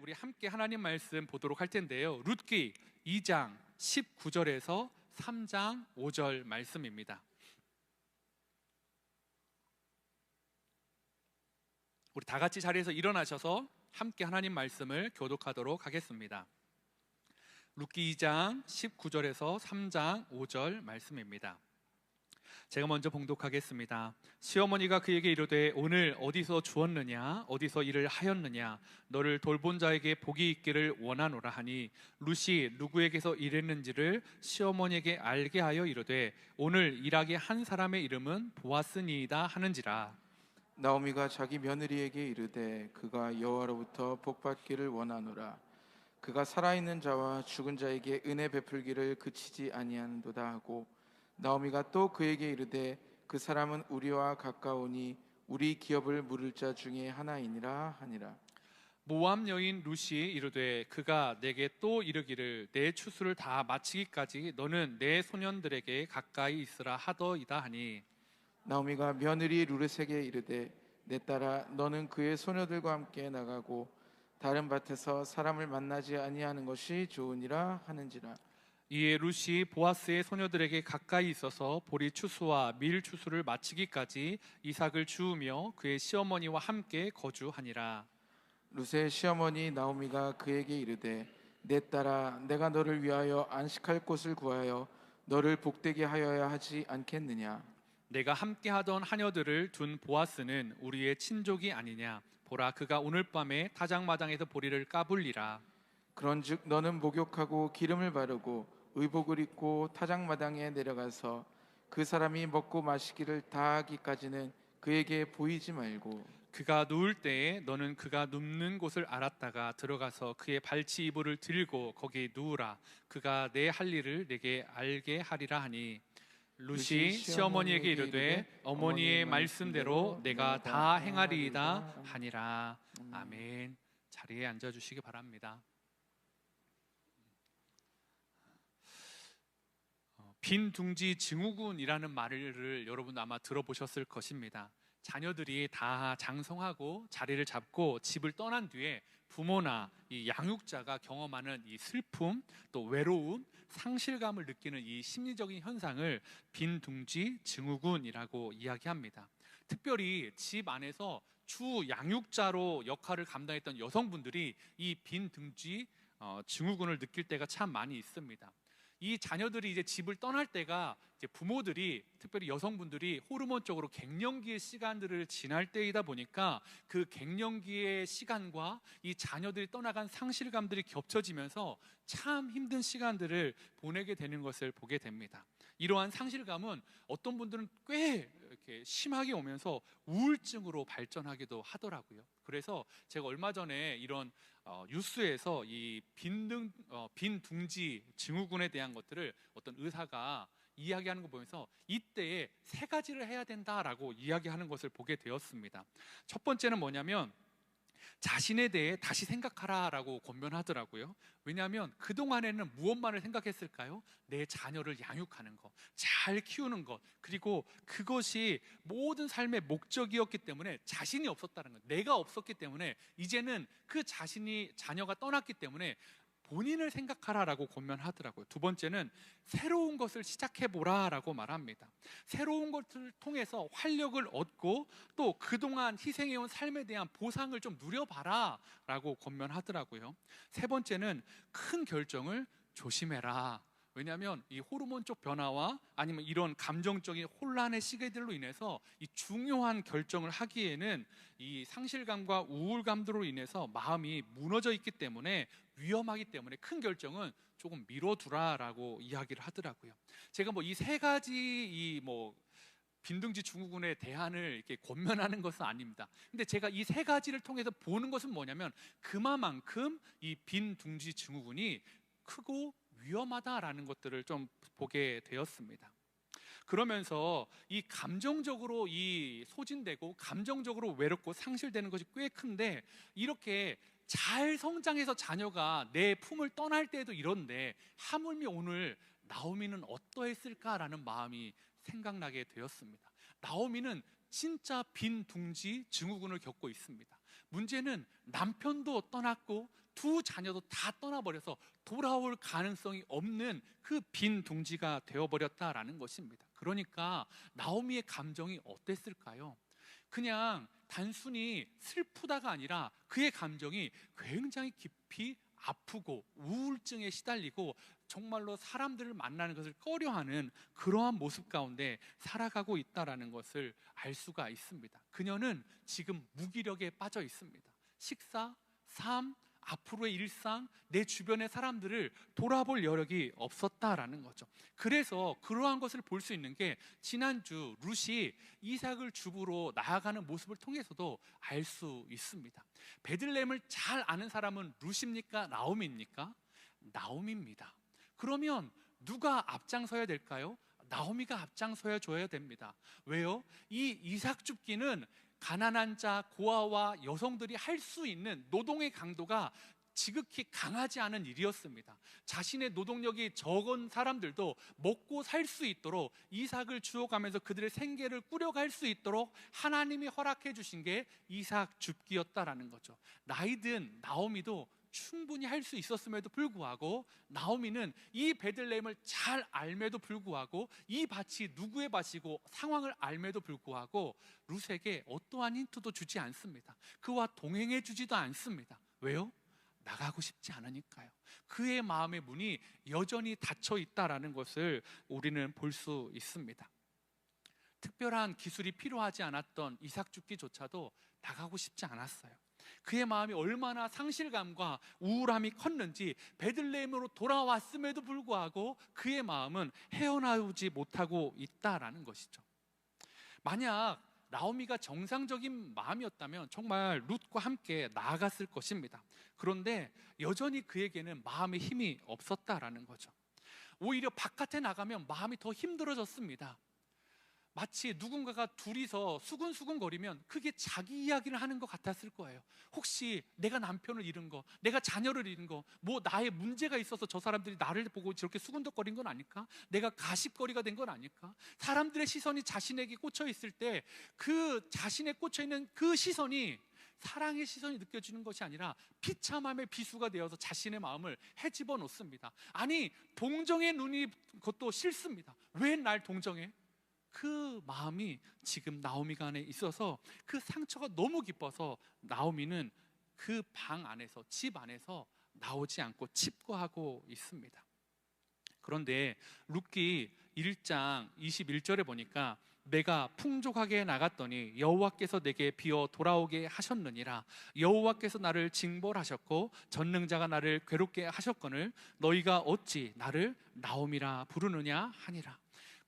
우리 함께 하나님 말씀 보도록 할 텐데요. 룻기 2장 19절에서 3장 5절 말씀입니다. 우리 다 같이 자리에서 일어나셔서 함께 하나님 말씀을 교독하도록 하겠습니다. 룻기 2장 19절에서 3장 5절 말씀입니다. 제가 먼저 봉독하겠습니다. 시어머니가 그에게 이르되 오늘 어디서 주었느냐 어디서 일을 하였느냐 너를 돌본 자에게 복이 있기를 원하노라 하니 룻이 누구에게서 일했는지를 시어머니에게 알게 하여 이르되 오늘 일하게 한 사람의 이름은 보아스니이다 하는지라. 나오미가 자기 며느리에게 이르되 그가 여호와로부터 복받기를 원하노라. 그가 살아있는 자와 죽은 자에게 은혜 베풀기를 그치지 아니하는도다 하고 나오미가 또 그에게 이르되 그 사람은 우리와 가까우니 우리 기업을 물을 자 중에 하나이니라 하니라. 모압 여인 룻이 이르되 그가 내게 또 이르기를 내 추수를 다 마치기까지 너는 내 소년들에게 가까이 있으라 하더이다 하니 나오미가 며느리 룻에게 이르되 내 딸아 너는 그의 소녀들과 함께 나가고 다른 밭에서 사람을 만나지 아니하는 것이 좋으니라 하는지라. 이에 룻이 보아스의 소녀들에게 가까이 있어서 보리 추수와 밀 추수를 마치기까지 이삭을 주우며 그의 시어머니와 함께 거주하니라. 룻의 시어머니 나오미가 그에게 이르되 내 딸아 내가 너를 위하여 안식할 곳을 구하여 너를 복되게 하여야 하지 않겠느냐. 내가 함께하던 하녀들을 둔 보아스는 우리의 친족이 아니냐. 보라 그가 오늘 밤에 타작마당에서 보리를 까불리라. 그런즉 너는 목욕하고 기름을 바르고 의복을 입고 타작마당에 내려가서 그 사람이 먹고 마시기를 다 하기까지는 그에게 보이지 말고 그가 누울 때에 너는 그가 눕는 곳을 알았다가 들어가서 그의 발치 이불을 들고 거기 누우라. 그가 내 할 일을 내게 알게 하리라 하니 룻이 시어머니에게 이르되 어머니의 말씀대로 내가 다 행하리이다 하니라. 아멘. 자리에 앉아주시기 바랍니다. 빈둥지 증후군이라는 말을 여러분 아마 들어보셨을 것입니다. 자녀들이 다 장성하고 자리를 잡고 집을 떠난 뒤에 부모나 이 양육자가 경험하는 이 슬픔, 또 외로움, 상실감을 느끼는 이 심리적인 현상을 빈둥지 증후군이라고 이야기합니다. 특별히 집 안에서 주 양육자로 역할을 감당했던 여성분들이 이 빈둥지 증후군을 느낄 때가 참 많이 있습니다. 이 자녀들이 이제 집을 떠날 때가 이제 부모들이 특별히 여성분들이 호르몬적으로 갱년기의 시간들을 지날 때이다 보니까 그 갱년기의 시간과 이 자녀들이 떠나간 상실감들이 겹쳐지면서 참 힘든 시간들을 보내게 되는 것을 보게 됩니다. 이러한 상실감은 어떤 분들은 꽤 이렇게 심하게 오면서 우울증으로 발전하기도 하더라고요. 그래서 제가 얼마 전에 이런 뉴스에서 이 빈둥지 증후군에 대한 것들을 어떤 의사가 이야기하는 거 보면서 이때에 세 가지를 해야 된다라고 이야기하는 것을 보게 되었습니다. 첫 번째는 뭐냐면 자신에 대해 다시 생각하라라고 권면하더라고요. 왜냐하면 그동안에는 무엇만을 생각했을까요? 내 자녀를 양육하는 것, 잘 키우는 것, 그리고 그것이 모든 삶의 목적이었기 때문에 자신이 없었다는 것, 내가 없었기 때문에 이제는 그 자녀가 떠났기 때문에 본인을 생각하라라고 권면하더라고요. 두 번째는 새로운 것을 시작해보라라고 말합니다. 새로운 것을 통해서 활력을 얻고 또 그동안 희생해온 삶에 대한 보상을 좀 누려봐라라고 권면하더라고요. 세 번째는 큰 결정을 조심해라. 왜냐하면 이 호르몬 쪽 변화와 아니면 이런 감정적인 혼란의 시기들로 인해서 이 중요한 결정을 하기에는 이 상실감과 우울감들로 인해서 마음이 무너져 있기 때문에 위험하기 때문에 큰 결정은 조금 미뤄두라라고 이야기를 하더라고요. 제가 이 세 가지 빈둥지 증후군의 대안을 이렇게 권면하는 것은 아닙니다. 근데 제가 이 세 가지를 통해서 보는 것은 뭐냐면 그만큼 이 빈둥지 증후군이 크고 위험하다라는 것들을 좀 보게 되었습니다. 그러면서 이 감정적으로 소진되고 감정적으로 외롭고 상실되는 것이 꽤 큰데 이렇게 잘 성장해서 자녀가 내 품을 떠날 때도 이런데 하물며 오늘 나오미는 어떠했을까라는 마음이 생각나게 되었습니다. 나오미는 진짜 빈둥지 증후군을 겪고 있습니다. 문제는 남편도 떠났고 두 자녀도 다 떠나버려서 돌아올 가능성이 없는 그 빈 둥지가 되어버렸다라는 것입니다. 그러니까 나오미의 감정이 어땠을까요? 그냥 단순히 슬프다가 아니라 그의 감정이 굉장히 깊이 아프고 우울증에 시달리고 정말로 사람들을 만나는 것을 꺼려하는 그러한 모습 가운데 살아가고 있다라는 것을 알 수가 있습니다. 그녀는 지금 무기력에 빠져 있습니다. 식사, 삶, 앞으로의 일상, 내 주변의 사람들을 돌아볼 여력이 없었다라는 거죠. 그래서 그러한 것을 볼 수 있는 게 지난주 룻이 이삭을 주부로 나아가는 모습을 통해서도 알 수 있습니다. 베들레헴을 잘 아는 사람은 룻입니까? 나오미입니까? 나오미입니다. 그러면 누가 앞장서야 될까요? 나오미가 앞장서야 줘야 됩니다. 왜요? 이 이삭 줍기는 가난한 자, 고아와 여성들이 할 수 있는 노동의 강도가 지극히 강하지 않은 일이었습니다. 자신의 노동력이 적은 사람들도 먹고 살 수 있도록 이삭을 주워가면서 그들의 생계를 꾸려갈 수 있도록 하나님이 허락해 주신 게 이삭 줍기였다라는 거죠. 나이든 나오미도 충분히 할 수 있었음에도 불구하고 나오미는 이 베들레헴을 잘 알매도 불구하고 이 밭이 누구의 밭이고 상황을 알매도 불구하고 룻에게 어떠한 힌트도 주지 않습니다. 그와 동행해 주지도 않습니다. 왜요? 나가고 싶지 않으니까요. 그의 마음의 문이 여전히 닫혀 있다라는 것을 우리는 볼 수 있습니다. 특별한 기술이 필요하지 않았던 이삭 줍기조차도 나가고 싶지 않았어요. 그의 마음이 얼마나 상실감과 우울함이 컸는지 베들레헴으로 돌아왔음에도 불구하고 그의 마음은 헤어나오지 못하고 있다라는 것이죠. 만약 나오미가 정상적인 마음이었다면 정말 룻과 함께 나아갔을 것입니다. 그런데 여전히 그에게는 마음의 힘이 없었다라는 거죠. 오히려 바깥에 나가면 마음이 더 힘들어졌습니다. 마치 누군가가 둘이서 수근수근 거리면 그게 자기 이야기를 하는 것 같았을 거예요. 혹시 내가 남편을 잃은 거, 내가 자녀를 잃은 거, 뭐 나의 문제가 있어서 저 사람들이 나를 보고 저렇게 수근덕거린 건 아닐까? 내가 가십거리가 된 건 아닐까? 사람들의 시선이 자신에게 꽂혀 있을 때 그 자신에 꽂혀 있는 그 시선이 사랑의 시선이 느껴지는 것이 아니라 비참함의 비수가 되어서 자신의 마음을 헤집어 놓습니다. 아니, 동정의 눈이 그것도 싫습니다. 왜 날 동정해? 그 마음이 지금 나오미가 안에 있어서 그 상처가 너무 깊어서 나오미는 그 방 안에서, 집 안에서 나오지 않고 칩거하고 있습니다. 그런데 룻기 1장 21절에 보니까 내가 풍족하게 나갔더니 여호와께서 내게 비어 돌아오게 하셨느니라. 여호와께서 나를 징벌하셨고 전능자가 나를 괴롭게 하셨거늘 너희가 어찌 나를 나오미라 부르느냐 하니라.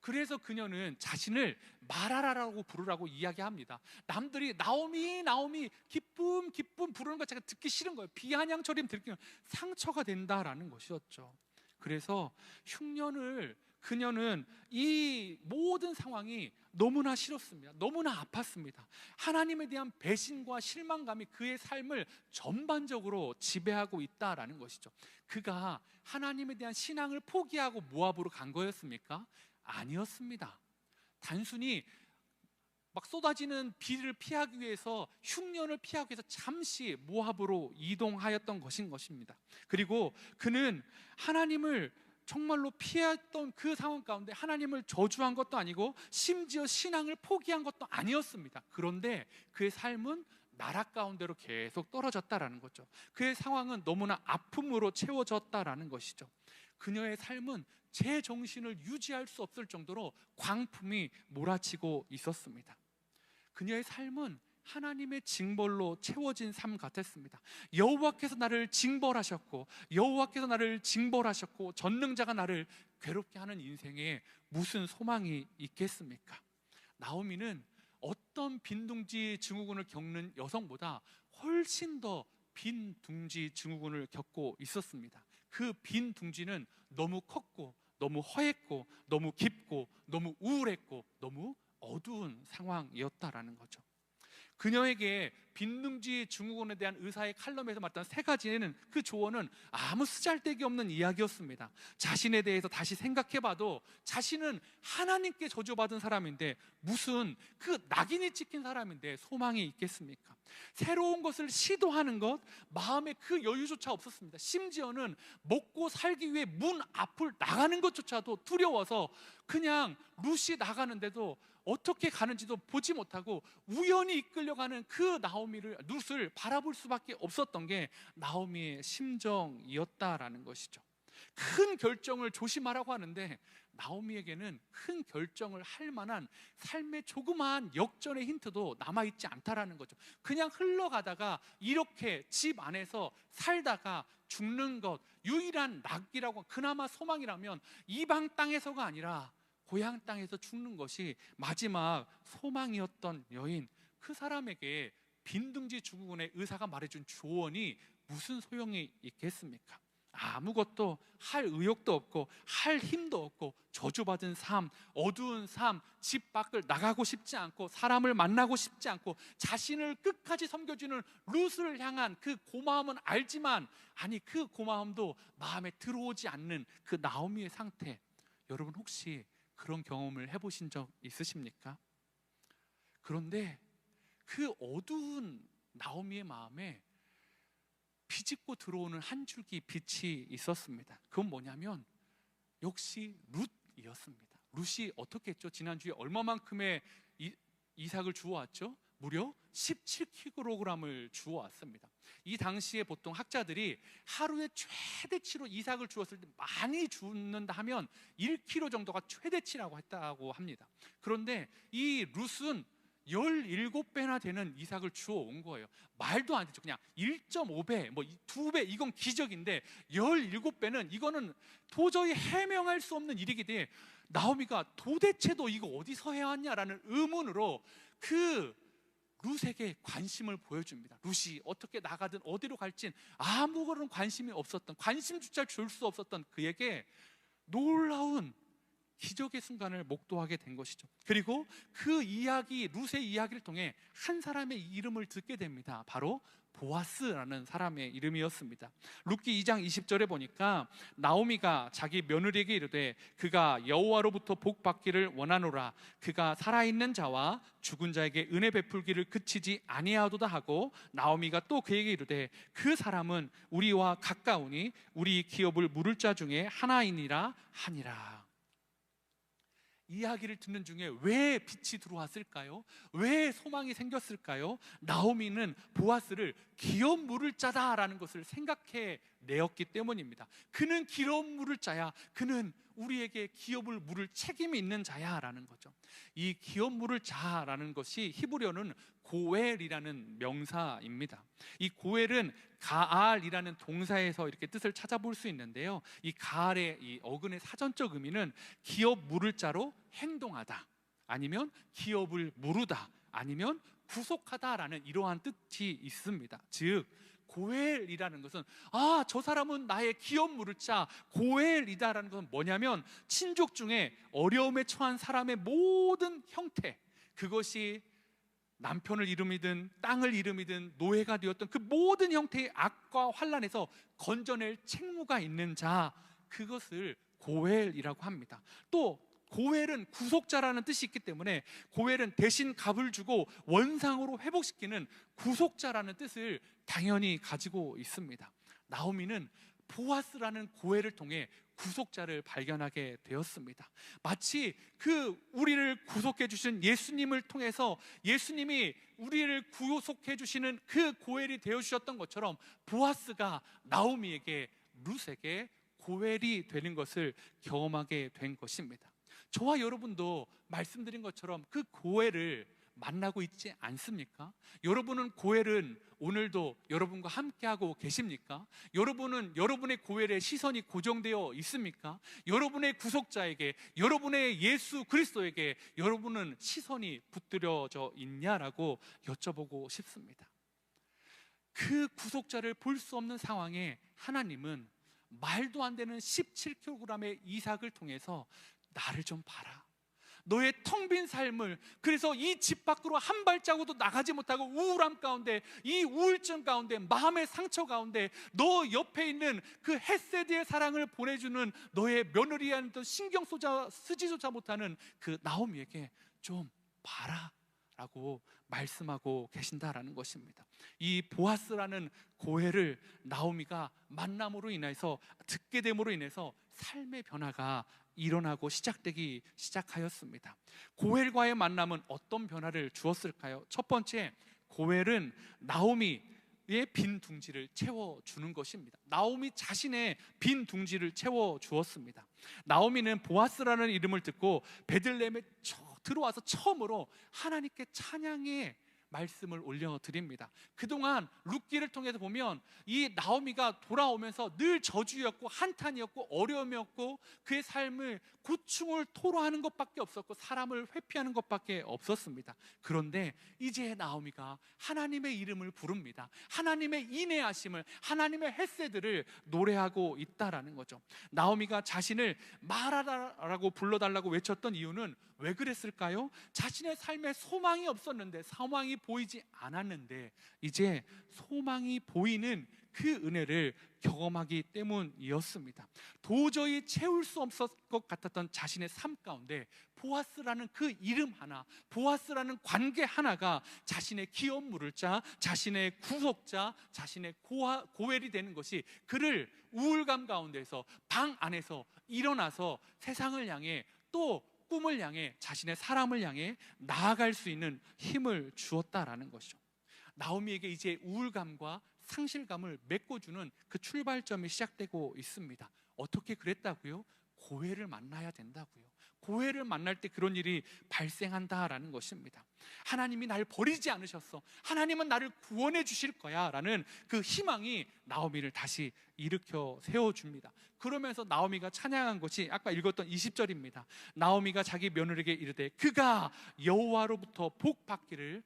그래서 그녀는 자신을 마라라라고 부르라고 이야기합니다. 남들이 나오미 나오미 기쁨 기쁨 부르는 것 자체가 듣기 싫은 거예요. 비아냥처럼 듣기는 상처가 된다라는 것이었죠. 그래서 흉년을 그녀는 이 모든 상황이 너무나 싫었습니다. 너무나 아팠습니다. 하나님에 대한 배신과 실망감이 그의 삶을 전반적으로 지배하고 있다라는 것이죠. 그가 하나님에 대한 신앙을 포기하고 모압으로 간 거였습니까? 아니었습니다. 단순히 막 쏟아지는 비를 피하기 위해서, 흉년을 피하기 위해서 잠시 모압으로 이동하였던 것입니다. 그리고 그는 하나님을 정말로 피했던 그 상황 가운데 하나님을 저주한 것도 아니고 심지어 신앙을 포기한 것도 아니었습니다. 그런데 그의 삶은 나락 가운데로 계속 떨어졌다라는 거죠. 그의 상황은 너무나 아픔으로 채워졌다라는 것이죠. 그녀의 삶은 제 정신을 유지할 수 없을 정도로 광풍이 몰아치고 있었습니다. 그녀의 삶은 하나님의 징벌로 채워진 삶 같았습니다. 여호와께서 나를 징벌하셨고 여호와께서 나를 징벌하셨고 전능자가 나를 괴롭게 하는 인생에 무슨 소망이 있겠습니까? 나오미는 어떤 빈둥지 증후군을 겪는 여성보다 훨씬 더 빈둥지 증후군을 겪고 있었습니다. 그 빈둥지는 너무 컸고 너무 허했고 너무 깊고 너무 우울했고 너무 어두운 상황이었다라는 거죠. 그녀에게 빈둥지 증후군에 대한 의사의 칼럼에서 말했던 세 가지는, 그 조언은 아무 쓰잘데기 없는 이야기였습니다. 자신에 대해서 다시 생각해봐도 자신은 하나님께 저주받은 사람인데, 무슨 그 낙인이 찍힌 사람인데 소망이 있겠습니까? 새로운 것을 시도하는 것, 마음에 그 여유조차 없었습니다. 심지어는 먹고 살기 위해 문 앞을 나가는 것조차도 두려워서 그냥 룻이 나가는데도 어떻게 가는지도 보지 못하고 우연히 이끌려가는 그 룻을 바라볼 수밖에 없었던 게 나오미의 심정이었다라는 것이죠. 큰 결정을 조심하라고 하는데 나오미에게는 큰 결정을 할 만한 삶의 조그마한 역전의 힌트도 남아있지 않다라는 거죠. 그냥 흘러가다가 이렇게 집 안에서 살다가 죽는 것, 유일한 낙이라고, 그나마 소망이라면 이방 땅에서가 아니라 고향 땅에서 죽는 것이 마지막 소망이었던 여인, 그 사람에게 빈둥지 증후군의 의사가 말해준 조언이 무슨 소용이 있겠습니까? 아무것도 할 의욕도 없고 할 힘도 없고 저주받은 삶, 어두운 삶, 집 밖을 나가고 싶지 않고 사람을 만나고 싶지 않고 자신을 끝까지 섬겨주는 룻을 향한 그 고마움은 알지만, 아니 그 고마움도 마음에 들어오지 않는 그 나오미의 상태, 여러분 혹시 그런 경험을 해보신 적 있으십니까? 그런데 그 어두운 나오미의 마음에 비집고 들어오는 한 줄기 빛이 있었습니다. 그건 뭐냐면 역시 룻이었습니다. 룻이 어떻게 했죠? 지난주에 얼마만큼의 이삭을 주워왔죠? 무려 17kg을 주워왔습니다. 이 당시에 보통 학자들이 하루에 최대치로 이삭을 주었을 때 많이 주는다 하면 1kg 정도가 최대치라고 했다고 합니다. 그런데 이 룻은 17배나 되는 이삭을 주워온 거예요. 말도 안 되죠. 그냥 1.5배, 뭐 2배, 이건 기적인데 17배는 이거는 도저히 해명할 수 없는 일이기 때문에 나오미가 도대체도 이거 어디서 해왔냐라는 의문으로 그 룻에게 관심을 보여줍니다. 룻이 어떻게 나가든 어디로 갈진 아무런 관심이 없었던, 관심조차 줄 수 없었던 그에게 놀라운 기적의 순간을 목도하게 된 것이죠. 그리고 그 이야기, 룻의 이야기를 통해 한 사람의 이름을 듣게 됩니다. 바로 보아스라는 사람의 이름이었습니다. 룻기 2장 20절에 보니까 나오미가 자기 며느리에게 이르되 그가 여호와로부터 복 받기를 원하노라, 그가 살아있는 자와 죽은 자에게 은혜 베풀기를 그치지 아니하도다 하고, 나오미가 또 그에게 이르되 그 사람은 우리와 가까우니 우리 기업을 물을 자 중에 하나이니라 하니라. 이야기를 듣는 중에 왜 빛이 들어왔을까요? 왜 소망이 생겼을까요? 나오미는 보아스를 기업 물을 자다라는 것을 생각해 내었기 때문입니다. 그는 기업 물을 자야, 그는 우리에게 기업을 물을 책임이 있는 자야 라는 거죠. 이 기업 물을 자라는 것이 히브리어는 고엘이라는 명사입니다. 이 고엘은 가알이라는 동사에서 이렇게 뜻을 찾아볼 수 있는데요, 이 가알의 이 어근의 사전적 의미는 기업 물을 자로 행동하다, 아니면 기업을 무르다, 아니면 구속하다라는 이러한 뜻이 있습니다. 즉 고엘이라는 것은, 저 사람은 나의 기업 물을 자 고엘이다라는 것은 뭐냐면, 친족 중에 어려움에 처한 사람의 모든 형태, 그것이 남편을 잃음이든 땅을 잃음이든 노예가 되었던 그 모든 형태의 악과 환난에서 건져낼 책무가 있는 자, 그것을 고엘이라고 합니다. 또 고엘은 구속자라는 뜻이 있기 때문에 고엘은 대신 값을 주고 원상으로 회복시키는 구속자라는 뜻을 당연히 가지고 있습니다. 나오미는 보아스라는 고엘을 통해 구속자를 발견하게 되었습니다. 마치 그 우리를 구속해 주신 예수님을 통해서 예수님이 우리를 구속해 주시는 그 고엘이 되어 주셨던 것처럼, 보아스가 나오미에게, 룻에게 고엘이 되는 것을 경험하게 된 것입니다. 저와 여러분도 말씀드린 것처럼 그 고엘을 만나고 있지 않습니까? 여러분은 고엘은 오늘도 여러분과 함께하고 계십니까? 여러분은 여러분의 고엘에 시선이 고정되어 있습니까? 여러분의 구속자에게, 여러분의 예수 그리스도에게 여러분은 시선이 붙들어져 있냐라고 여쭤보고 싶습니다. 그 구속자를 볼 수 없는 상황에 하나님은 말도 안 되는 17kg의 이삭을 통해서 나를 좀 봐라, 너의 텅 빈 삶을, 그래서 이 집 밖으로 한 발자국도 나가지 못하고 우울함 가운데, 이 우울증 가운데, 마음의 상처 가운데 너 옆에 있는 그 헤세드의 사랑을 보내주는 너의 며느리한테 신경 쓰지조차 못하는 그 나오미에게 좀 봐라 라고 말씀하고 계신다라는 것입니다. 이 보아스라는 고해를 나오미가 만남으로 인해서, 듣게 됨으로 인해서 삶의 변화가 일어나고 시작하였습니다. 고헬과의 만남은 어떤 변화를 주었을까요? 첫 번째, 고헬은 나오미의 빈 둥지를 채워주는 것입니다. 나오미 자신의 빈 둥지를 채워주었습니다. 나오미는 보아스라는 이름을 듣고 베들레헴에 들어와서 처음으로 하나님께 찬양의 말씀을 올려드립니다. 그동안 룻기를 통해서 보면 이 나오미가 돌아오면서 늘 저주였고 한탄이었고 어려움이었고 그의 삶을 고충을 토로하는 것밖에 없었고 사람을 회피하는 것밖에 없었습니다. 그런데 이제 나오미가 하나님의 이름을 부릅니다. 하나님의 인내하심을, 하나님의 헤세드를 노래하고 있다라는 거죠. 나오미가 자신을 마라라고 불러달라고 외쳤던 이유는 왜 그랬을까요? 자신의 삶에 소망이 없었는데, 소망이 보이지 않았는데 이제 소망이 보이는 그 은혜를 경험하기 때문이었습니다. 도저히 채울 수 없을 것 같았던 자신의 삶 가운데 보아스라는 그 이름 하나, 보아스라는 관계 하나가 자신의 기업 물을 자, 자신의 구속자, 자신의 고엘이 되는 것이 그를 우울감 가운데서, 방 안에서 일어나서 세상을 향해, 또 꿈을 향해, 자신의 사람을 향해 나아갈 수 있는 힘을 주었다라는 것이죠. 나오미에게 이제 우울감과 상실감을 메꿔주는 그 출발점이 시작되고 있습니다. 어떻게 그랬다고요? 고해를 만나야 된다고요. 고해를 만날 때 그런 일이 발생한다라는 것입니다. 하나님이 나를 버리지 않으셨어, 하나님은 나를 구원해 주실 거야 라는 그 희망이 나오미를 다시 일으켜 세워줍니다. 그러면서 나오미가 찬양한 것이 아까 읽었던 20절입니다. 나오미가 자기 며느리에게 이르되 그가 여호와로부터 복 받기를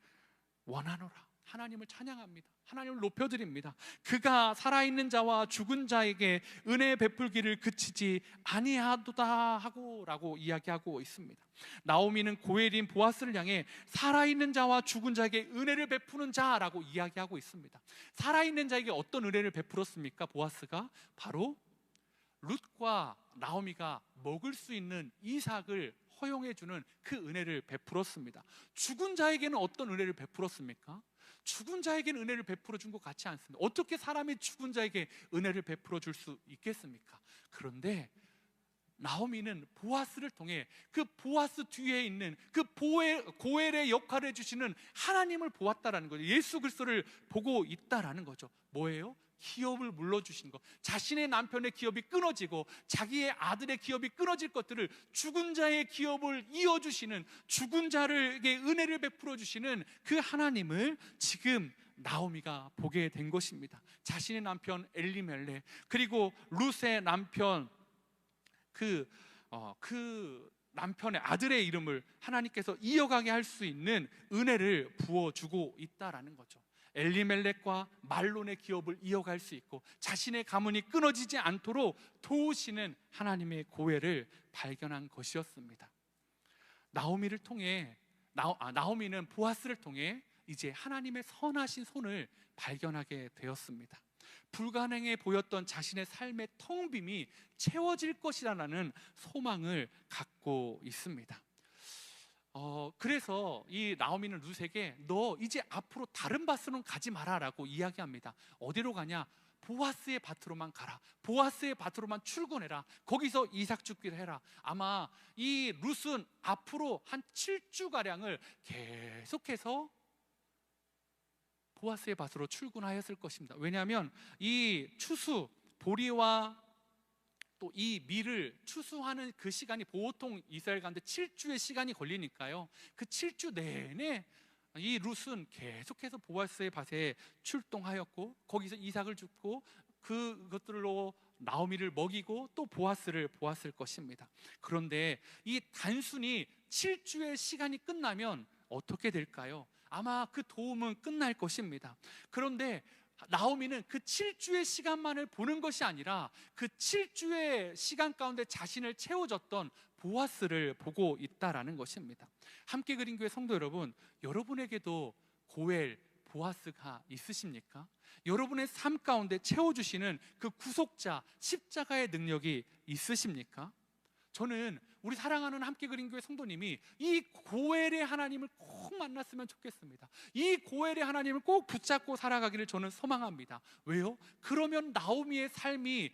원하노라. 하나님을 찬양합니다. 하나님을 높여드립니다. 그가 살아있는 자와 죽은 자에게 은혜 베풀기를 그치지 아니하도다 하고 라고 이야기하고 있습니다. 나오미는 고엘인 보아스를 향해 살아있는 자와 죽은 자에게 은혜를 베푸는 자라고 이야기하고 있습니다. 살아있는 자에게 어떤 은혜를 베풀었습니까? 보아스가 바로 룻과 나오미가 먹을 수 있는 이삭을 허용해주는 그 은혜를 베풀었습니다. 죽은 자에게는 어떤 은혜를 베풀었습니까? 죽은 자에게는 은혜를 베풀어 준 것 같지 않습니다. 어떻게 사람이 죽은 자에게 은혜를 베풀어 줄 수 있겠습니까? 그런데 나오미는 보아스를 통해 그 보아스 뒤에 있는 그 고엘의 역할을 해주시는 하나님을 보았다라는 거죠. 예수 그리스도를 보고 있다라는 거죠. 뭐예요? 기업을 물러주신 것, 자신의 남편의 기업이 끊어지고 자기의 아들의 기업이 끊어질 것들을 죽은 자의 기업을 이어주시는, 죽은 자에게 은혜를 베풀어 주시는 그 하나님을 지금 나오미가 보게 된 것입니다. 자신의 남편 엘리멜렉, 그리고 룻의 남편 그 남편의 아들의 이름을 하나님께서 이어가게 할 수 있는 은혜를 부어주고 있다라는 거죠. 엘리멜렉과 말론의 기업을 이어갈 수 있고 자신의 가문이 끊어지지 않도록 도우시는 하나님의 고해를 발견한 것이었습니다. 나오미를 통해 나오미는 보아스를 통해 이제 하나님의 선하신 손을 발견하게 되었습니다. 불가능해 보였던 자신의 삶의 텅 빔이 채워질 것이라는 소망을 갖고 있습니다. 그래서 이 나오미는 룻에게 너 이제 앞으로 다른 밭으로는 가지 마라 라고 이야기합니다. 어디로 가냐? 보아스의 밭으로만 가라. 보아스의 밭으로만 출근해라. 거기서 이삭 죽기를 해라. 아마 이 룻은 앞으로 한 7주가량을 계속해서 보아스의 밭으로 출근하였을 것입니다. 왜냐하면 이 추수, 보리와 또 이 밀을 추수하는 그 시간이 보통 이스라엘 가운데 7주의 시간이 걸리니까요. 그 7주 내내 이 룻은 계속해서 보아스의 밭에 출동하였고 거기서 이삭을 줍고 그것들로 나오미를 먹이고 또 보았을 것입니다. 그런데 이 단순히 7주의 시간이 끝나면 어떻게 될까요? 아마 그 도움은 끝날 것입니다. 그런데 나오미는 그 7주의 시간만을 보는 것이 아니라 그 7주의 시간 가운데 자신을 채워줬던 보아스를 보고 있다라는 것입니다. 함께 그린 교회 성도 여러분, 여러분에게도 고엘, 보아스가 있으십니까? 여러분의 삶 가운데 채워주시는 그 구속자, 십자가의 능력이 있으십니까? 저는 우리 사랑하는 함께 그린 교회 성도님이 이 고엘의 하나님을 꼭 만났으면 좋겠습니다. 이 고엘의 하나님을 꼭 붙잡고 살아가기를 저는 소망합니다. 왜요? 그러면 나오미의 삶이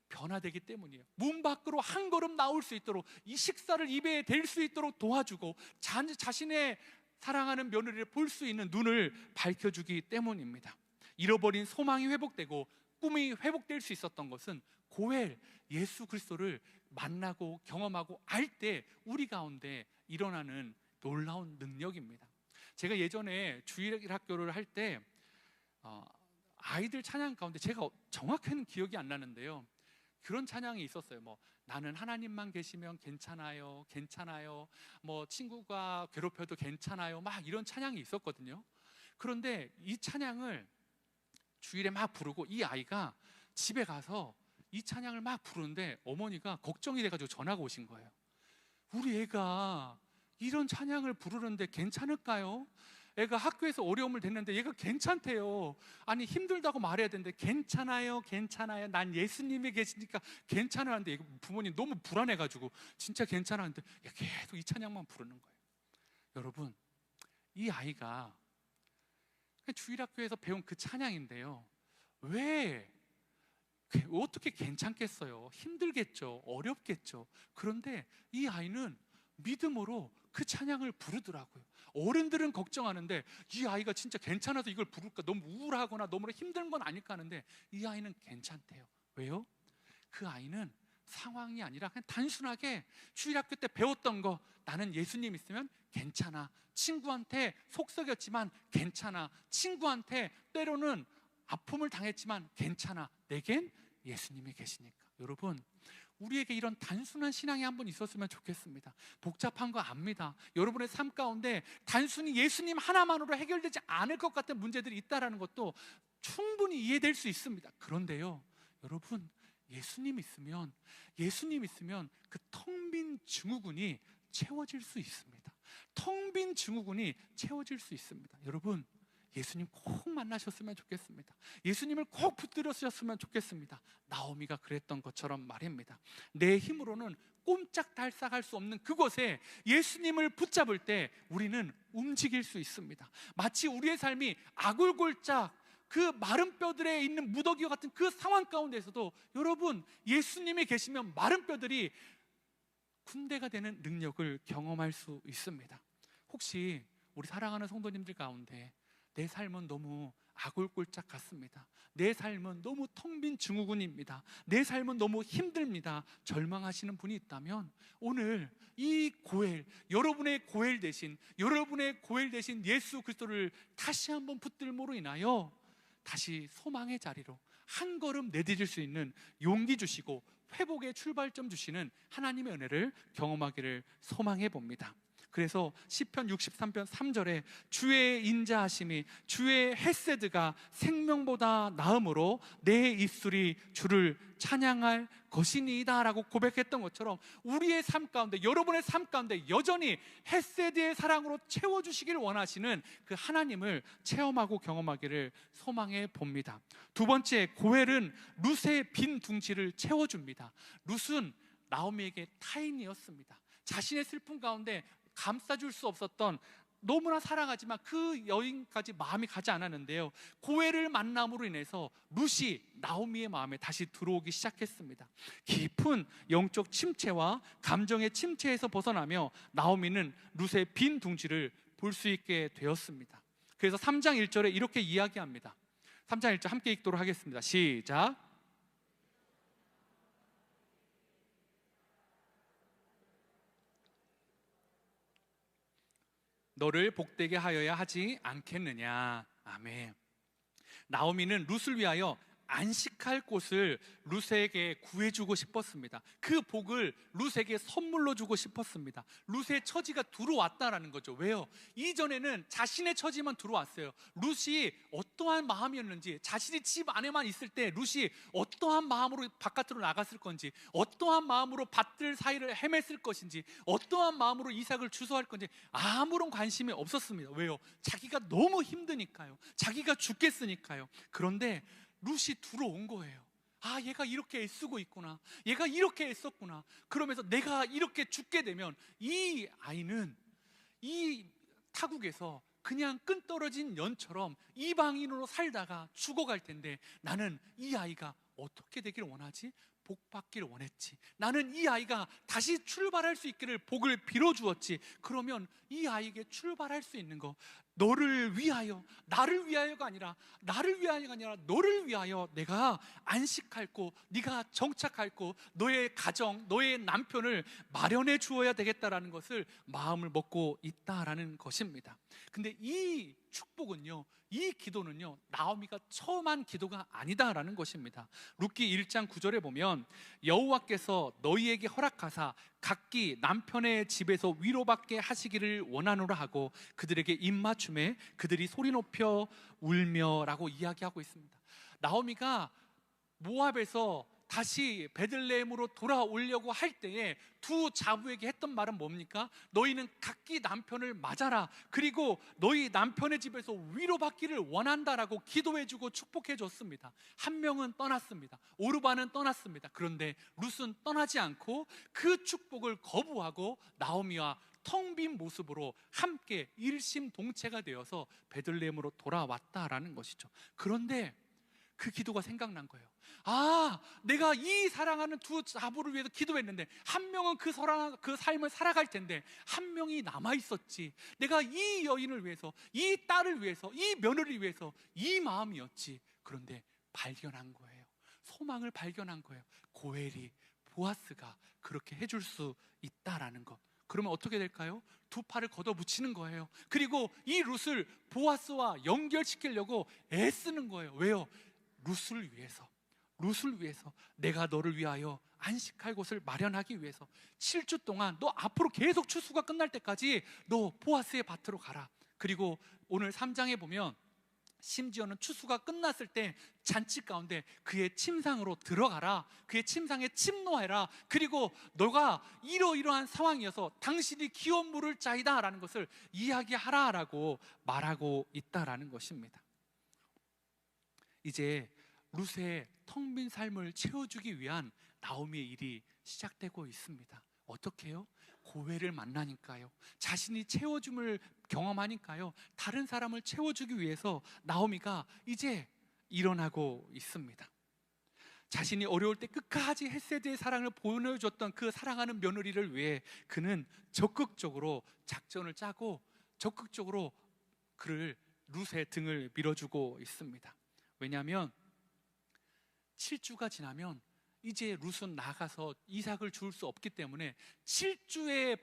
변화되기 때문이에요. 문 밖으로 한 걸음 나올 수 있도록, 이 식사를 입에 댈 수 있도록 도와주고, 자신의 사랑하는 며느리를 볼 수 있는 눈을 밝혀주기 때문입니다. 잃어버린 소망이 회복되고 꿈이 회복될 수 있었던 것은 고엘, 예수 그리스도를 만나고 경험하고 알 때 우리 가운데 일어나는 놀라운 능력입니다. 제가 예전에 주일학교를 할 때 아이들 찬양 가운데 제가 정확히는 기억이 안 나는데요, 그런 찬양이 있었어요. 나는 하나님만 계시면 괜찮아요, 괜찮아요. 친구가 괴롭혀도 괜찮아요. 막 이런 찬양이 있었거든요. 그런데 이 찬양을 주일에 막 부르고 이 아이가 집에 가서 이 찬양을 막 부르는데 어머니가 걱정이 돼가지고 전화가 오신 거예요. 우리 애가 이런 찬양을 부르는데 괜찮을까요? 애가 학교에서 어려움을 댔는데 얘가 괜찮대요. 아니 힘들다고 말해야 되는데 괜찮아요, 괜찮아요, 난 예수님이 계시니까 괜찮아요 하는데 부모님 너무 불안해가지고 진짜 괜찮아하는데 계속 이 찬양만 부르는 거예요. 여러분, 이 아이가 주일학교에서 배운 그 찬양인데요, 왜 어떻게 괜찮겠어요? 힘들겠죠, 어렵겠죠. 그런데 이 아이는 믿음으로 그 찬양을 부르더라고요. 어른들은 걱정하는데 이 아이가 진짜 괜찮아서 이걸 부를까, 너무 우울하거나 너무 힘든 건 아닐까 하는데 이 아이는 괜찮대요. 왜요? 그 아이는 상황이 아니라 그냥 단순하게 주일학교 때 배웠던 거, 나는 예수님 있으면 괜찮아, 친구한테 속 썩였지만 괜찮아, 친구한테 때로는 아픔을 당했지만 괜찮아, 내겐 예수님이 계시니까. 여러분, 우리에게 이런 단순한 신앙이 한번 있었으면 좋겠습니다. 복잡한 거 압니다. 여러분의 삶 가운데 단순히 예수님 하나만으로 해결되지 않을 것 같은 문제들이 있다는 것도 충분히 이해될 수 있습니다. 그런데요, 여러분, 예수님 있으면 그 텅 빈 증후군이 채워질 수 있습니다. 텅 빈 증후군이 채워질 수 있습니다. 여러분, 예수님 꼭 만나셨으면 좋겠습니다. 예수님을 꼭 붙들으셨으면 좋겠습니다. 나오미가 그랬던 것처럼 말입니다. 내 힘으로는 꼼짝달싹할 수 없는 그곳에 예수님을 붙잡을 때 우리는 움직일 수 있습니다. 마치 우리의 삶이 아굴골짝 그 마른 뼈들에 있는 무더기와 같은 그 상황 가운데서도 여러분, 예수님이 계시면 마른 뼈들이 군대가 되는 능력을 경험할 수 있습니다. 혹시 우리 사랑하는 성도님들 가운데 내 삶은 너무 아골골짝 같습니다. 내 삶은 너무 텅 빈 증후군입니다. 내 삶은 너무 힘듭니다. 절망하시는 분이 있다면 오늘 이 고엘, 여러분의 고엘 대신 예수 그리스도를 다시 한번 붙들므로 인하여 다시 소망의 자리로 한 걸음 내디딜 수 있는 용기 주시고 회복의 출발점 주시는 하나님의 은혜를 경험하기를 소망해 봅니다. 그래서 시편 63편 3절에 주의 인자하심이, 주의 헤세드가 생명보다 나음으로 내 입술이 주를 찬양할 것이니이다 라고 고백했던 것처럼 우리의 삶 가운데, 여러분의 삶 가운데 여전히 헤세드의 사랑으로 채워주시길 원하시는 그 하나님을 체험하고 경험하기를 소망해 봅니다. 두 번째, 고엘은 룻의 빈 둥지를 채워줍니다. 룻은 나오미에게 타인이었습니다. 자신의 슬픔 가운데 감싸줄 수 없었던, 너무나 사랑하지만 그 여인까지 마음이 가지 않았는데요, 고엘을 만남으로 인해서 룻이 나오미의 마음에 다시 들어오기 시작했습니다. 깊은 영적 침체와 감정의 침체에서 벗어나며 나오미는 룻의 빈 둥지를 볼 수 있게 되었습니다. 그래서 3장 1절에 이렇게 이야기합니다. 3장 1절 함께 읽도록 하겠습니다. 시작. 너를 복되게 하여야 하지 않겠느냐. 아멘. 나오미는 룻을 위하여 안식할 곳을 룻에게 구해주고 싶었습니다. 그 복을 룻에게 선물로 주고 싶었습니다. 룻의 처지가 들어왔다라는 거죠. 왜요? 이전에는 자신의 처지만 들어왔어요. 룻이 어떠한 마음이었는지, 자신이 집 안에만 있을 때 룻이 어떠한 마음으로 바깥으로 나갔을 건지, 어떠한 마음으로 밭들 사이를 헤맸을 것인지, 어떠한 마음으로 이삭을 주소할 건지 아무런 관심이 없었습니다. 왜요? 자기가 너무 힘드니까요. 자기가 죽겠으니까요. 그런데 룻이 들어온 거예요. 아, 얘가 이렇게 애쓰고 있구나, 얘가 이렇게 애썼구나. 그러면서 내가 이렇게 죽게 되면 이 아이는 이 타국에서 그냥 끈 떨어진 연처럼 이방인으로 살다가 죽어갈 텐데, 나는 이 아이가 어떻게 되기를 원하지? 복 받기를 원했지. 나는 이 아이가 다시 출발할 수 있기를 복을 빌어주었지. 그러면 이 아이에게 출발할 수 있는 거, 너를 위하여, 나를 위하여가 아니라, 나를 위하여가 아니라 너를 위하여 내가 안식할 곳, 네가 정착할 곳, 너의 가정, 너의 남편을 마련해 주어야 되겠다라는 것을 마음을 먹고 있다라는 것입니다. 근데 이 축복은요, 이 기도는요, 나오미가 처음 한 기도가 아니다라는 것입니다. 룻기 1장 9절에 보면 여호와께서 너희에게 허락하사 각기 남편의 집에서 위로받게 하시기를 원하노라 하고 그들에게 입맞춤에 그들이 소리 높여 울며라고 이야기하고 있습니다. 나오미가 모압에서 다시 베들레헴으로 돌아오려고 할 때에 두 자부에게 했던 말은 뭡니까? 너희는 각기 남편을 맞아라, 그리고 너희 남편의 집에서 위로받기를 원한다라고 기도해주고 축복해줬습니다. 한 명은 떠났습니다. 오르바는 떠났습니다. 그런데 룻은 떠나지 않고 그 축복을 거부하고 나오미와 텅 빈 모습으로 함께 일심동체가 되어서 베들레헴으로 돌아왔다라는 것이죠. 그런데 그 기도가 생각난 거예요. 아, 내가 이 사랑하는 두 자부를 위해서 기도했는데 한 명은 그 삶을 살아갈 텐데 한 명이 남아있었지. 내가 이 여인을 위해서, 이 딸을 위해서, 이 며느리를 위해서 이 마음이었지. 그런데 발견한 거예요. 소망을 발견한 거예요. 고엘이, 보아스가 그렇게 해줄 수 있다라는 것. 그러면 어떻게 될까요? 두 팔을 걷어붙이는 거예요. 그리고 이 룻을 보아스와 연결시키려고 애쓰는 거예요. 왜요? 룻을 위해서, 내가 너를 위하여 안식할 곳을 마련하기 위해서 7주 동안 너 앞으로 계속 추수가 끝날 때까지 너 보아스의 밭으로 가라. 그리고 오늘 3장에 보면 심지어는 추수가 끝났을 때 잔치 가운데 그의 침상으로 들어가라, 그의 침상에 침노해라, 그리고 너가 이러이러한 상황이어서 당신이 기업 물을 자이다 라는 것을 이야기하라라고 말하고 있다라는 것입니다. 이제 룻의 텅 빈 삶을 채워주기 위한 나오미의 일이 시작되고 있습니다. 어떻게 해요? 고해를 만나니까요. 자신이 채워줌을 경험하니까요. 다른 사람을 채워주기 위해서 나오미가 이제 일어나고 있습니다. 자신이 어려울 때 끝까지 헤세드의 사랑을 보여줬던 그 사랑하는 며느리를 위해 그는 적극적으로 작전을 짜고 적극적으로 그를 룻의 등을 밀어주고 있습니다. 왜냐하면 7주가 지나면 이제 룻은 나가서 이삭을 줄 수 없기 때문에 7주에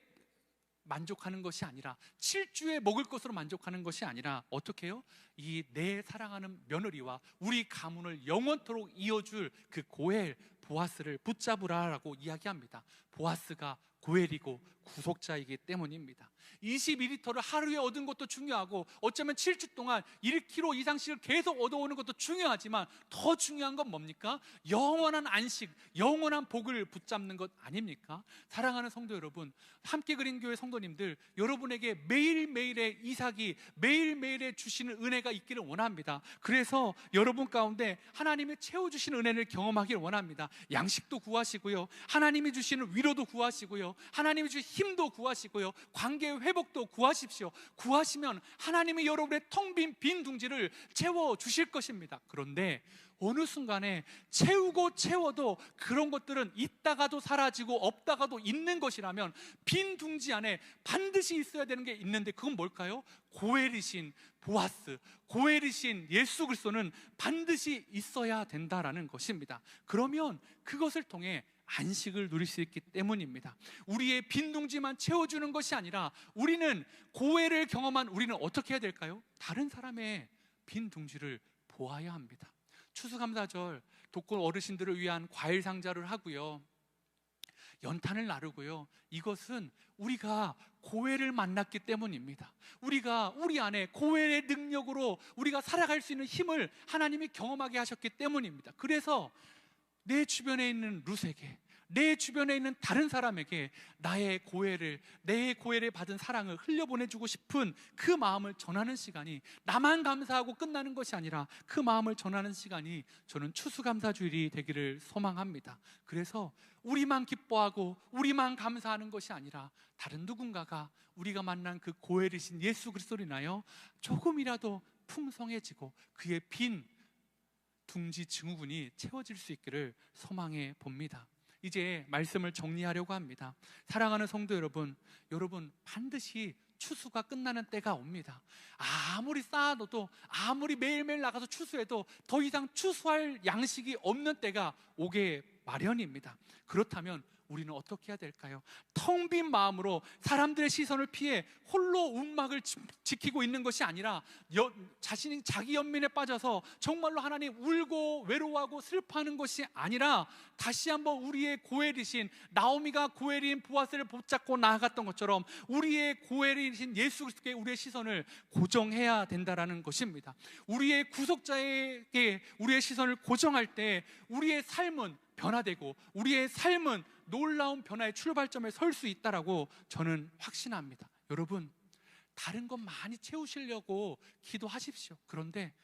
만족하는 것이 아니라 7주에 먹을 것으로 만족하는 것이 아니라 어떻게 해요? 이 내 사랑하는 며느리와 우리 가문을 영원토록 이어줄 그 고엘 보아스를 붙잡으라라고 이야기합니다. 보아스가 고엘이고 구속자이기 때문입니다. 22리터를 하루에 얻은 것도 중요하고 어쩌면 7주 동안 1kg 이상씩을 계속 얻어오는 것도 중요하지만 더 중요한 건 뭡니까? 영원한 안식, 영원한 복을 붙잡는 것 아닙니까? 사랑하는 성도 여러분, 함께 그린 교회 성도님들, 여러분에게 매일매일의 이삭이 매일매일의 주시는 은혜가 있기를 원합니다. 그래서 여러분 가운데 하나님의 채워주시는 은혜를 경험하기를 원합니다. 양식도 구하시고요, 하나님이 주시는 위로도 구하시고요, 하나님이 주신 힘도 구하시고요, 관계의 회복도 구하십시오. 구하시면 하나님이 여러분의 텅 빈 빈둥지를 채워주실 것입니다. 그런데 어느 순간에 채워도 그런 것들은 있다가도 사라지고 없다가도 있는 것이라면 빈 둥지 안에 반드시 있어야 되는 게 있는데 그건 뭘까요? 고엘이신 보아스, 고엘이신 예수 그리스도는 반드시 있어야 된다라는 것입니다. 그러면 그것을 통해 안식을 누릴 수 있기 때문입니다. 우리의 빈둥지만 채워주는 것이 아니라 우리는 고해를 경험한 우리는 어떻게 해야 될까요? 다른 사람의 빈둥지를 보아야 합니다. 추수감사절 독거 어르신들을 위한 과일 상자를 하고요, 연탄을 나르고요. 이것은 우리가 고해를 만났기 때문입니다. 우리가 우리 안에 고해의 능력으로 우리가 살아갈 수 있는 힘을 하나님이 경험하게 하셨기 때문입니다. 그래서 내 주변에 있는 룻에게, 내 주변에 있는 다른 사람에게 내 고해를 받은 사랑을 흘려보내주고 싶은 그 마음을 전하는 시간이, 나만 감사하고 끝나는 것이 아니라 그 마음을 전하는 시간이 저는 추수감사주일이 되기를 소망합니다. 그래서 우리만 기뻐하고 우리만 감사하는 것이 아니라 다른 누군가가 우리가 만난 그 고해이신 예수 그리스도로 인하여 조금이라도 풍성해지고 그의 빈 둥지 증후군이 채워질 수 있기를 소망해 봅니다. 이제 말씀을 정리하려고 합니다. 사랑하는 성도 여러분, 여러분 반드시 추수가 끝나는 때가 옵니다. 아무리 쌓아둬도, 아무리 매일매일 나가서 추수해도 더 이상 추수할 양식이 없는 때가 오게 마련입니다. 그렇다면 우리는 어떻게 해야 될까요? 텅 빈 마음으로 사람들의 시선을 피해 홀로 움막을 지키고 있는 것이 아니라 자신이 자기 연민에 빠져서 정말로 하나님 울고 외로워하고 슬퍼하는 것이 아니라 다시 한번 우리의 고엘이신, 나오미가 고엘인 보아스를 붙잡고 나아갔던 것처럼 우리의 고엘이신 예수 그리스도께 우리의 시선을 고정해야 된다라는 것입니다. 우리의 구속자에게 우리의 시선을 고정할 때 우리의 삶은 변화되고 우리의 삶은 놀라운 변화의 출발점에 설 수 있다라고 저는 확신합니다. 여러분, 다른 것 많이 채우시려고 기도하십시오. 그런데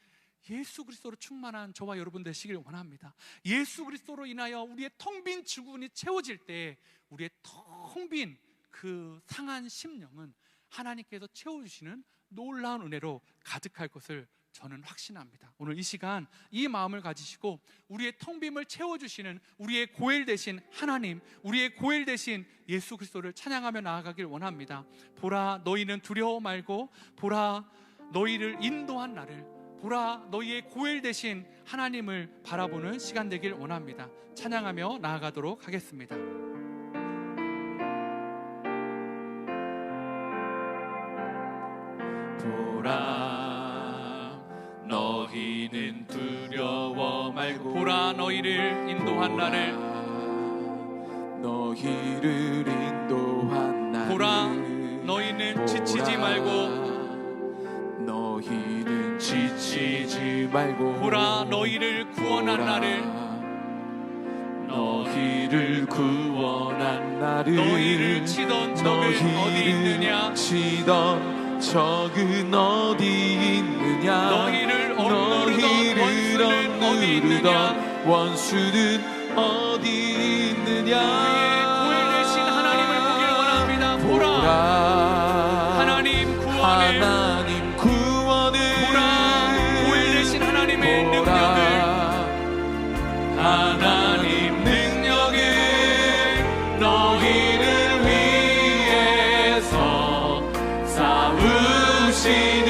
예수 그리스도로 충만한 저와 여러분 되시길 원합니다. 예수 그리스도로 인하여 우리의 텅 빈 증후군이 채워질 때 우리의 텅 빈 그 상한 심령은 하나님께서 채워주시는 놀라운 은혜로 가득할 것을 저는 확신합니다. 오늘 이 시간 이 마음을 가지시고 우리의 텅 빈을 채워주시는 우리의 고엘 되신 하나님, 우리의 고엘 되신 예수 그리스도를 찬양하며 나아가길 원합니다. 보라, 너희는 두려워 말고 보라, 너희를 인도한 나를, 보라, 너희의 고엘 되신 하나님을 바라보는 시간 되길 원합니다. 찬양하며 나아가도록 하겠습니다. 보라, 너희는 두려워 말고 보라, 너희를 인도한 나를, 너희를 인도한 나를 보라, 너희는 지치지 말고 너희는 지치지 말고 보라, 너희를 구원한 나를, 너희를 구원한 나를 너희를 치던 적은 어디 있느냐, 치던 적은 어디 있느냐, 너희를 억누르던 원수는 어디 있느냐. 우리의 고엘 되신 하나님을 보길 원합니다. 보라, 하나님 구원을, 보라, 고엘 되신 하나님의 능력을, 하나님 능력을, 너희를 위해서 싸우시는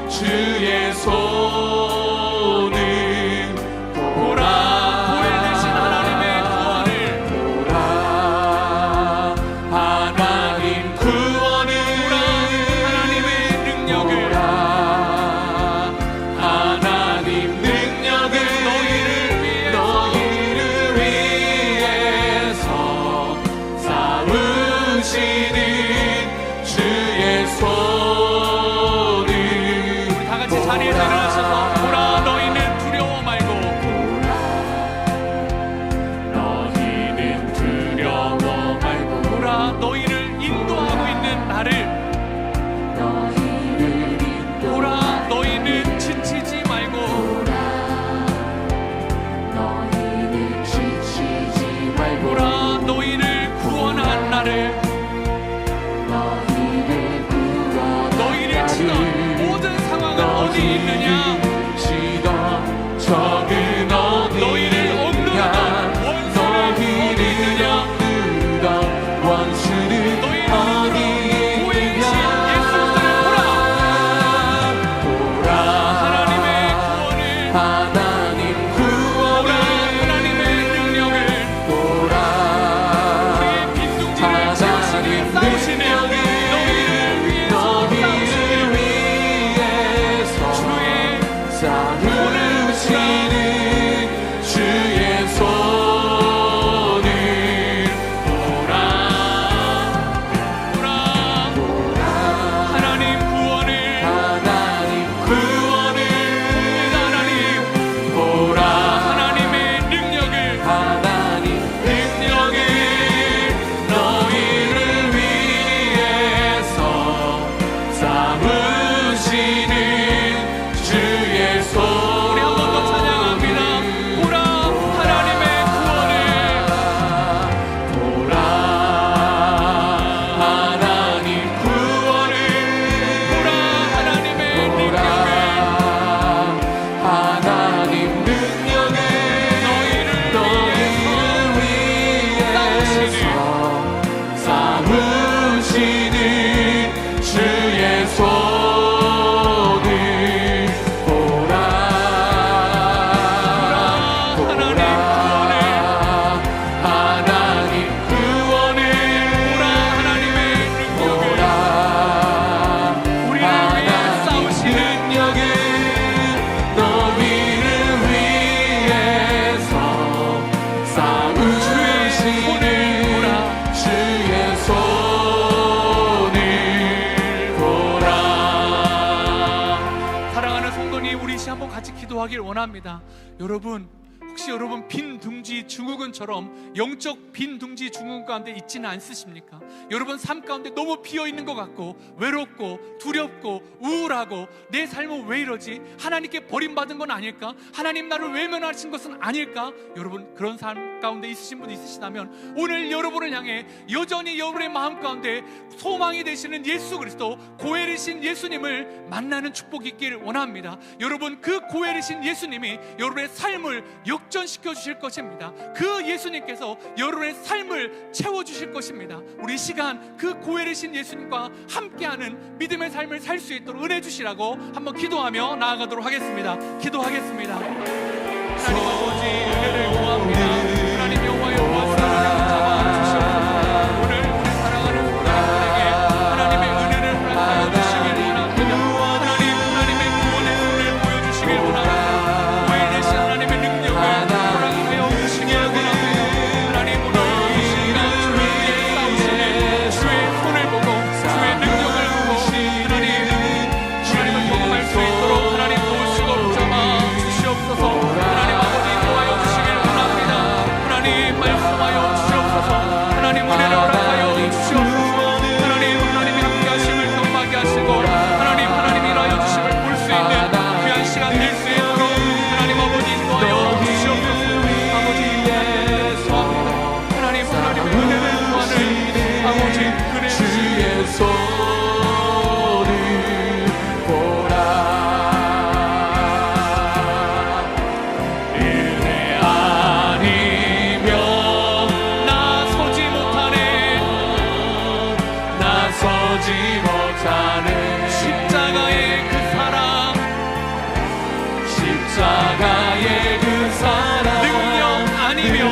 주의 손을 보라, 고엘 되신 하나님의 구원을, 보라, 하나님 구원을, 보라, 하나님의 능력을, 보라, 하나님 능력을, 너희를 기도하길 원합니다. 여러분, 혹시 여러분 빈 둥지 증후군처럼 영적 빈 둥지 증후군 가운데 있지는 않으십니까? 여러분 삶 가운데 너무 비어있는 것 같고 외롭고 두렵고 우울하고 내 삶은 왜 이러지? 하나님께 버림받은 건 아닐까? 하나님 나를 외면하신 것은 아닐까? 여러분 그런 삶 가운데 있으신 분 있으시다면 오늘 여러분을 향해 여전히 여러분의 마음 가운데 소망이 되시는 예수 그리스도, 고엘이신 예수님을 만나는 축복이 있기를 원합니다. 여러분 그 고엘이신 예수님이 여러분의 삶을 역전시켜 주실 것입니다. 그 예수님께서 여러분의 삶을 채워주실 것입니다. 우리 이 시간 그 고엘이신 예수님과 함께하는 믿음의 삶을 살 수 있도록 은혜 주시라고 한번 기도하며 나아가도록 하겠습니다. 기도하겠습니다. 하나님 아버지 은혜를 구합니다. 하나님 여호와의 말씀을 잡아 주시옵소서. 오늘 우리 사랑하는 사람들에게 하나님의 은혜를 허락하여 주시길 원합니다. 하나님의 구원의 은혜를 보여주시길 원합니다. 고엘 되신 하나님의 능력을 허락하여 주시길 원합니다. 하나님 오늘 이 시간 주를 위해 싸우시는 주의 손을 보고 주의 능력을 보고 하나님을 경험할 수 있도록 하나님 도우시고 붙잡아 주시옵소서. 하나님 아버지 도와여 주시길 원합니다. 하나님 말씀하여 주시옵소서. 하나님 은혜를 허락하여 주시옵소서. 하나님이 함께 하심을 경험하게 하시고 하나님이 일하여 주심을 볼 수 있는 귀한 시간 될 수 있도록 하나님 아버지 도와여 주시옵소서. 아버지 감사합니다. 하나님의 은혜를 구하는 아버지 은혜 주의 손을 보라. 은혜 아니면 나서지 못하네 십자가의 그 사랑 능력 아니면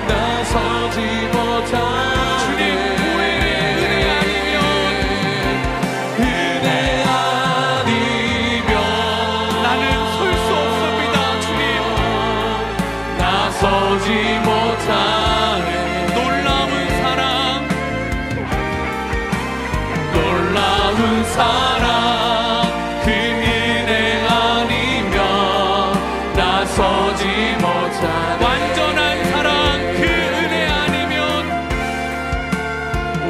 나서지 못합니다. 주님 고엘의 은혜 아니면 나는 설 수 없습니다. 주님 나서지 못하네. 놀라운 사랑 그 은혜 아니면 나서지 못하네. 완전한 사랑 그 은혜 아니면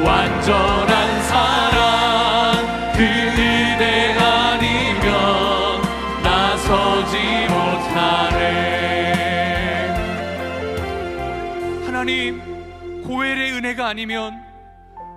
완전한 사랑 그 은혜 아니면 나서지 못하네. 하나님 고엘의 은혜가 아니면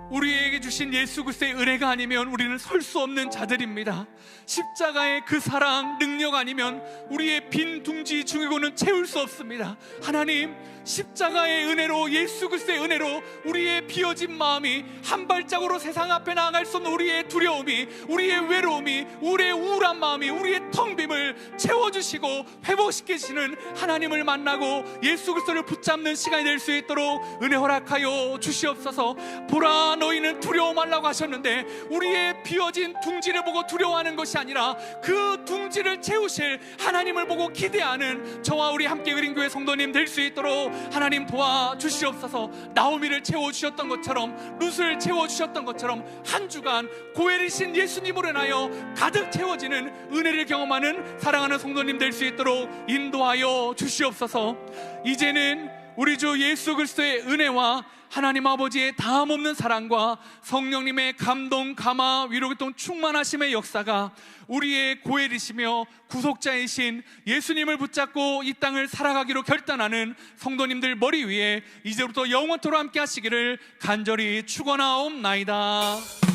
우리에게 주신 예수 그리스도의 은혜가 아니면 우리는 설 수 없는 자들입니다. 십자가의 그 사랑 능력 아니면 우리의 빈 둥지 증후군은 채울 수 없습니다. 하나님 십자가의 은혜로 예수 그리스도의 은혜로 우리의 비어진 마음이 한 발짝으로 세상 앞에 나아갈 수 없는 우리의 두려움이, 우리의 외로움이, 우리의 우울한 마음이, 우리의 텅 빔을 채워주시고 회복시키시는 하나님을 만나고 예수 그리스도를 붙잡는 시간이 될 수 있도록 은혜 허락하여 주시옵소서. 보라 너희는 두려워 말라고 하셨는데 우리의 비어진 둥지를 보고 두려워하는 것이 아니라 그 둥지를 채우실 하나님을 보고 기대하는 저와 우리 함께 그린 교회 성도님 될 수 있도록 하나님 도와주시옵소서. 나오미를 채워주셨던 것처럼 룻을 채워주셨던 것처럼 한 주간 고엘이신 예수님으로 인하여 가득 채워지는 은혜를 경험하는 사랑하는 성도님 될 수 있도록 인도하여 주시옵소서. 이제는 우리 주 예수 그리스도의 은혜와 하나님 아버지의 다함없는 사랑과 성령님의 감동, 감화, 위로, 교통, 충만하심의 역사가 우리의 고엘이시며 구속자이신 예수님을 붙잡고 이 땅을 살아가기로 결단하는 성도님들 머리 위에 이제부터 영원토록 함께 하시기를 간절히 축원하옵나이다.